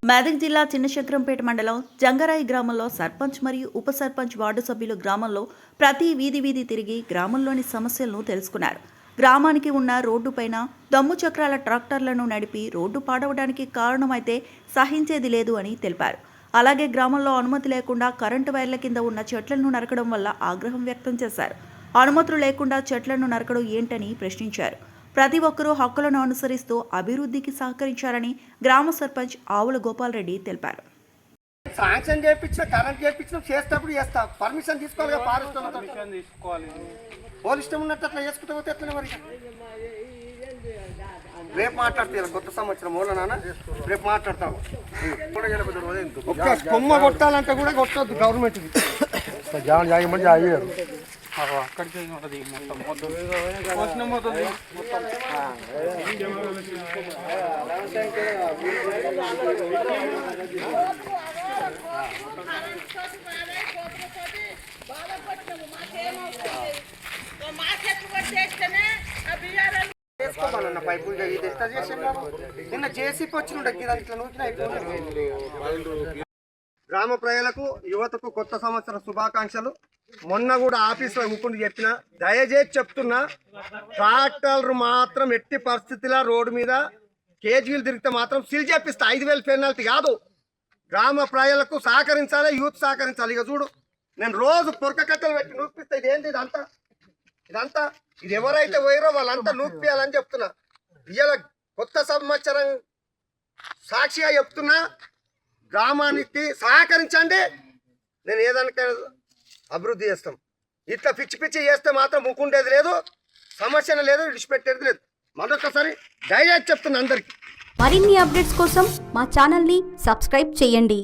మెదక్ జిల్లా చిన్నశంకరంపేట మండలం జంగరాయి గ్రామంలో సర్పంచ్ మరియు ఉప సర్పంచ్ వార్డు సభ్యులు గ్రామంలో ప్రతి వీధి తిరిగి గ్రామంలోని సమస్యలను తెలుసుకున్నారు. గ్రామానికి ఉన్న రోడ్డుపైన దమ్ము చక్రాల ట్రాక్టర్లను నడిపి రోడ్డు పాడవడానికి కారణమైతే సహించేది లేదు అని తెలిపారు. అలాగే గ్రామంలో అనుమతి లేకుండా కరెంటు వైర్ల కింద ఉన్న చెట్లను నరకడం వల్ల ఆగ్రహం వ్యక్తం చేశారు. అనుమతులు లేకుండా చెట్లను నరకడం ఏంటని ప్రశ్నించారు. ప్రతి ఒక్కరూ హక్కులను అనుసరిస్తూ అభివృద్ధికి సహకరించాలని గ్రామ సర్పంచ్ ఆవుల గోపాల్ రెడ్డి తెలిపారు. శాంక్షన్ చేయించిన కరెంట్ చేయించిన చేసేటప్పుడు చేస్తా పర్మిషన్ తీసుకోవాలి. పోలీస్ ఇష్టం ఉన్నట్టు అట్లా చేసుకుంటూ పోతే ఎట్లా మరి రేపు మాట్లాడతాను. కొత్త సంవత్సరం మూల నాన్న రేపు మాట్లాడతాము. ఒక్క కొమ్మ కొట్టాలంటే కూడా కొట్టద్దు గవర్నమెంట్ అక్కడికి ఉంటుంది మొత్తం చేసుకోవాలన్న పైపు ఇది ఎట్లా చేసాం. నిన్న జేసీపీ వచ్చిన ఇట్లా నూకిన. గ్రామ ప్రజలకు యువతకు కొత్త సంవత్సర శుభాకాంక్షలు. మొన్న కూడా ఆఫీస్లో ఇంకొని చెప్పిన, దయచేసి చెప్తున్నా, ట్రాక్టర్లు మాత్రం ఎట్టి పరిస్థితిలో రోడ్డు మీద కేజీలు తిరిగితే మాత్రం సీల్ చేపిస్తా. 5,000 పెనాల్టీ కాదు. గ్రామ ప్రజలకు సహకరించాలి, యూత్ సహకరించాలి. ఇక చూడు, నేను రోజు పొరక కట్టలు పెట్టి నూపిస్తా. ఇదేంటి ఇదంతా ఇది ఎవరైతే పోయారో వాళ్ళంతా నూపియాలని చెప్తున్నా. ఇవాళ కొత్త సంవత్సరం సాక్షిగా చెప్తున్నా, గ్రామానికి సహకరించండి. నేను ఏదైనా అభివృద్ధి చేస్తాం. ఇట్లా పిచ్చి చేస్తే మాత్రం ముక్కుండేది లేదు, సమస్యలు లేదు, విడిచిపెట్టేది లేదు. మరొకసారి దయచేసి చెప్తున్నా అందరికీ. మరిన్ని అప్డేట్స్ కోసం మా ఛానల్ని సబ్స్క్రైబ్ చేయండి.